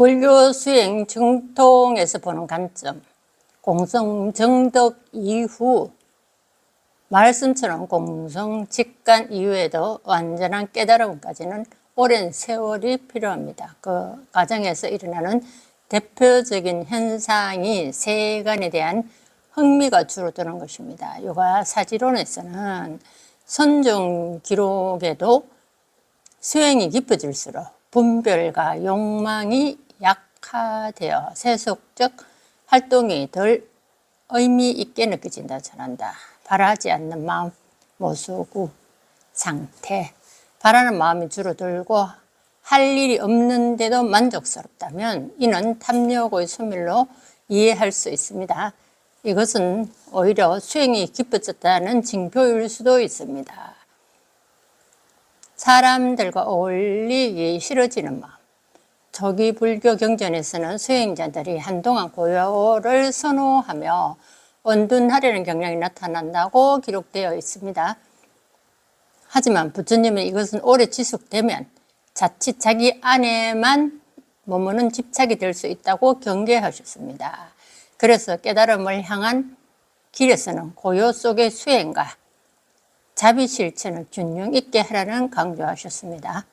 불교 수행 정통에서 보는 관점, 공성정덕 이후 말씀처럼 공성직관 이후에도 완전한 깨달음까지는 오랜 세월이 필요합니다. 그 과정에서 일어나는 대표적인 현상이 세간에 대한 흥미가 줄어드는 것입니다. 요가 사지론에서는 선종 기록에도 수행이 깊어질수록 분별과 욕망이 약화되어 세속적 활동이 덜 의미 있게 느껴진다 전한다. 바라지 않는 마음, 모수구, 상태, 바라는 마음이 줄어들고 할 일이 없는데도 만족스럽다면 이는 탐욕의 소멸로 이해할 수 있습니다. 이것은 오히려 수행이 깊어졌다는 징표일 수도 있습니다. 사람들과 어울리기 싫어지는 마음. 초기 불교 경전에서는 수행자들이 한동안 고요를 선호하며 원둔하려는 경향이 나타난다고 기록되어 있습니다. 하지만 부처님은 이것은 오래 지속되면 자칫 자기 안에만 머무는 집착이 될 수 있다고 경계하셨습니다. 그래서 깨달음을 향한 길에서는 고요 속의 수행과 자비 실천을 균형 있게 하라는 강조하셨습니다.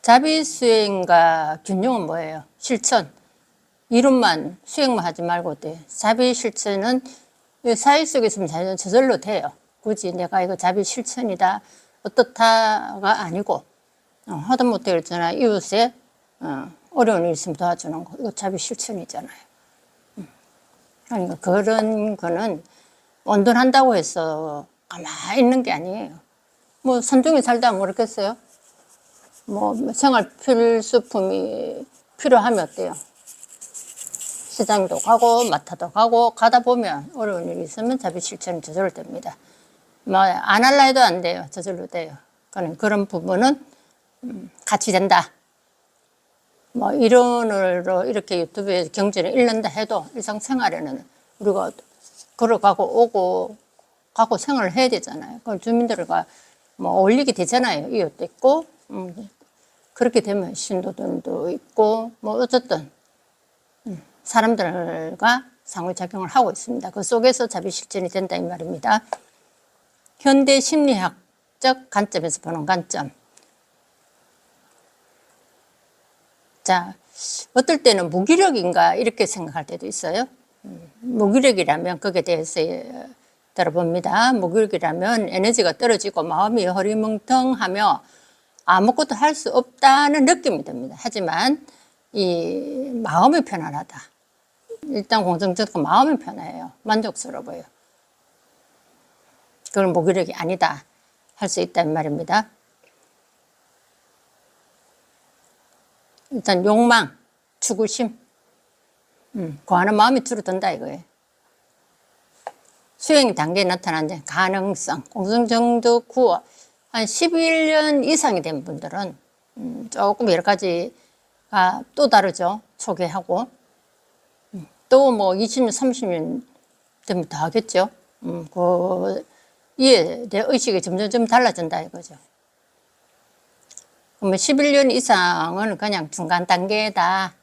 자비 수행과 균형은 뭐예요? 실천. 이론만 수행만 하지 말고 돼. 자비 실천은 사회 속에서 저절로 돼요. 굳이 내가 이거 자비 실천이다 어떻다가 아니고 하다못해 그랬잖아. 이웃에 어려운 일 있으면 도와주는 거 이거 자비 실천이잖아요. 그러니까 그런 거는 온전한다고 해서 가만히 있는 게 아니에요. 뭐 산중에 살다 모르겠어요. 뭐 생활 필수품이 필요하면 어때요? 시장도 가고 마트도 가고 가다 보면 어려운 일이 있으면 자비 실천이 저절로 됩니다. 뭐 안 할라 해도 안 돼요. 저절로 돼요. 그런 부분은 같이 된다. 뭐 이론으로 이렇게 유튜브에 경전을 읽는다 해도 일상생활에는 우리가 걸어가고 오고 가고 생활을 해야 되잖아요. 그걸 주민들과 뭐 어울리게 되잖아요. 이웃도 있고 그렇게 되면 신도들도 있고 뭐 어쨌든 사람들과 상호작용을 하고 있습니다. 그 속에서 자비 실천이 된다 이 말입니다. 현대 심리학적 관점에서 보는 관점. 자, 어떨 때는 무기력인가 이렇게 생각할 때도 있어요. 무기력이라면 거기에 대해서 들어봅니다. 무기력이라면 에너지가 떨어지고 마음이 허리멍텅하며 아무것도 할 수 없다는 느낌이 듭니다. 하지만 이 마음이 편안하다. 일단 공정적으로 마음이 편해요. 만족스러워요. 그건 무기력이 아니다. 할 수 있다는 말입니다. 일단 욕망, 추구심, 구하는 마음이 줄어든다 이거예요. 수행 단계에 나타나는 가능성, 공성정덕 구호 한 11년 이상이 된 분들은 조금 여러 가지가 또 다르죠. 초기하고 또 뭐 20년, 30년 되면 더 하겠죠. 이에 대해 의식이 점점 달라진다 이거죠. 그러면 11년 이상은 그냥 중간 단계다.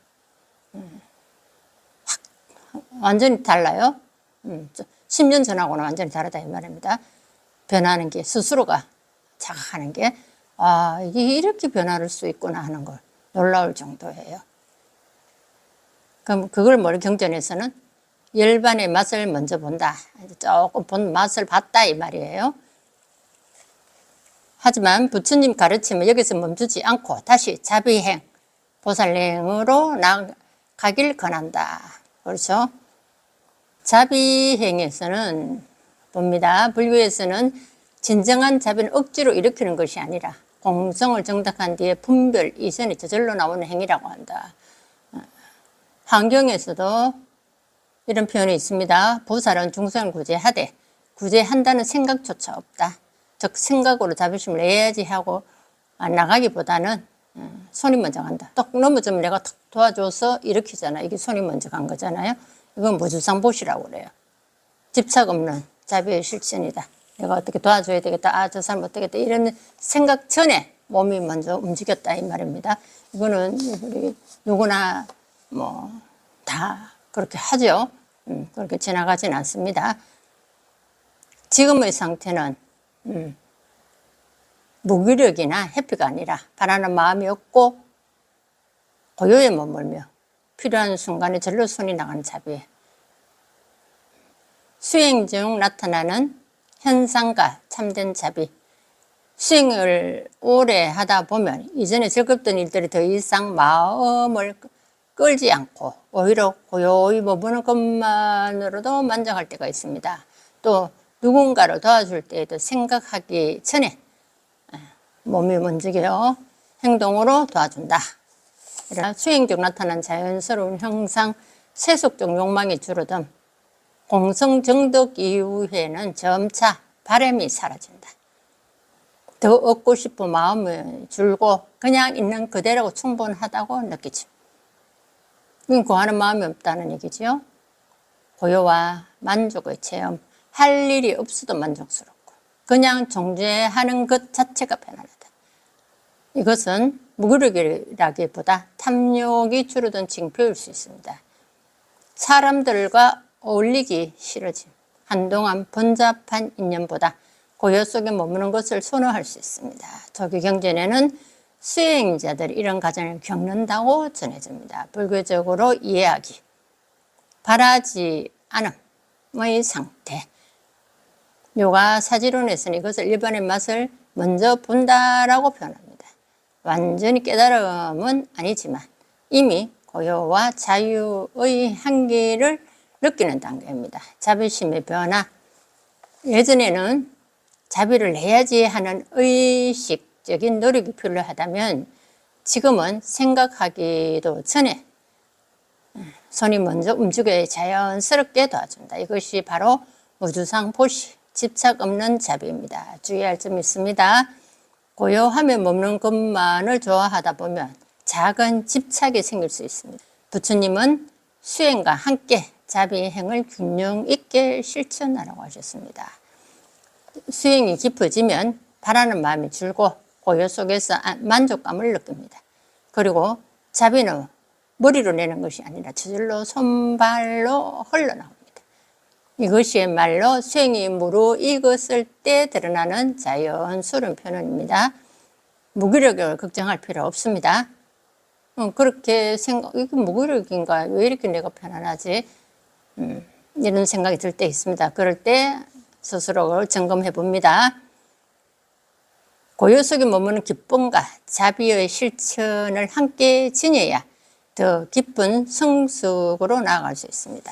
완전히 달라요. 10년 전하고는 완전히 다르다 이 말입니다. 변하는 게 스스로가 자각하는 게 이게 이렇게 변할 수 있구나 하는 걸 놀라울 정도예요. 그럼 그걸 머리 경전에서는 열반의 맛을 먼저 본다. 조금 본 맛을 봤다 이 말이에요. 하지만 부처님 가르침은 여기서 멈추지 않고 다시 자비행, 보살행으로 나가길 권한다. 그렇죠? 자비행에서는 봅니다. 불교에서는 진정한 자비는 억지로 일으키는 것이 아니라 공성을 정답한 뒤에 분별 이전에 저절로 나오는 행위라고 한다. 환경에서도 이런 표현이 있습니다. 보살은 중생을 구제하되 구제한다는 생각조차 없다. 즉 생각으로 자비심을 내야지 하고 나가기보다는 손이 먼저 간다. 딱 넘어지면 내가 탁 도와줘서 일으키잖아. 이게 손이 먼저 간 거잖아요. 이건 무주상보시라고 그래요. 집착 없는 자비의 실천이다. 내가 어떻게 도와줘야 되겠다. 저 사람 어떻겠다. 이런 생각 전에 몸이 먼저 움직였다 이 말입니다. 이거는 우리 누구나 뭐 다 그렇게 하죠. 그렇게 지나가진 않습니다. 지금의 상태는 무기력이나 해피가 아니라 바라는 마음이 없고 고요에 머물며 필요한 순간에 절로 손이 나가는 자비예요. 수행 중 나타나는 현상과 참된 자비. 수행을 오래 하다 보면 이전에 즐겁던 일들이 더 이상 마음을 끌지 않고 오히려 고요히 머무는 것만으로도 만족할 때가 있습니다. 또 누군가를 도와줄 때에도 생각하기 전에 몸이 움직여 행동으로 도와준다. 수행 중 나타난 자연스러운 형상, 세속적 욕망이 줄어듦, 공성정덕 이후에는 점차 바람이 사라진다. 더 얻고 싶은 마음이 줄고 그냥 있는 그대로 충분하다고 느끼죠. 이건 구하는 마음이 없다는 얘기죠. 고요와 만족의 체험, 할 일이 없어도 만족스럽고 그냥 존재하는 것 자체가 편안하다. 이것은 무기력이라기보다 탐욕이 줄어든 징표일 수 있습니다. 사람들과 어울리기 싫어짐, 한동안 번잡한 인연보다 고요 속에 머무는 것을 선호할 수 있습니다. 조기 경전에는 수행자들이 이런 과정을 겪는다고 전해집니다. 불교적으로 이해하기, 바라지 않음의 상태. 요가 사지론에서는 이것을 일반의 맛을 먼저 본다라고 표현합니다. 완전히 깨달음은 아니지만 이미 고요와 자유의 한계를 느끼는 단계입니다. 자비심의 변화. 예전에는 자비를 내야지 하는 의식적인 노력이 필요하다면 지금은 생각하기도 전에 손이 먼저 움직여 자연스럽게 도와준다. 이것이 바로 우주상 보시, 집착 없는 자비입니다. 주의할 점이 있습니다. 고요함에 머무는 것만을 좋아하다 보면 작은 집착이 생길 수 있습니다. 부처님은 수행과 함께 자비행을 균형 있게 실천하라고 하셨습니다. 수행이 깊어지면 바라는 마음이 줄고 고요 속에서 만족감을 느낍니다. 그리고 자비는 머리로 내는 것이 아니라 저절로 손발로 흘러나옵니다. 이것이야말로 수행이 무르익었을 때 드러나는 자연스러운 표현입니다. 무기력을 걱정할 필요 없습니다. 그렇게 이게 무기력인가? 왜 이렇게 내가 편안하지? 이런 생각이 들 때 있습니다. 그럴 때 스스로를 점검해 봅니다. 고요 속에 머무는 기쁨과 자비의 실천을 함께 지녀야 더 깊은 성숙으로 나아갈 수 있습니다.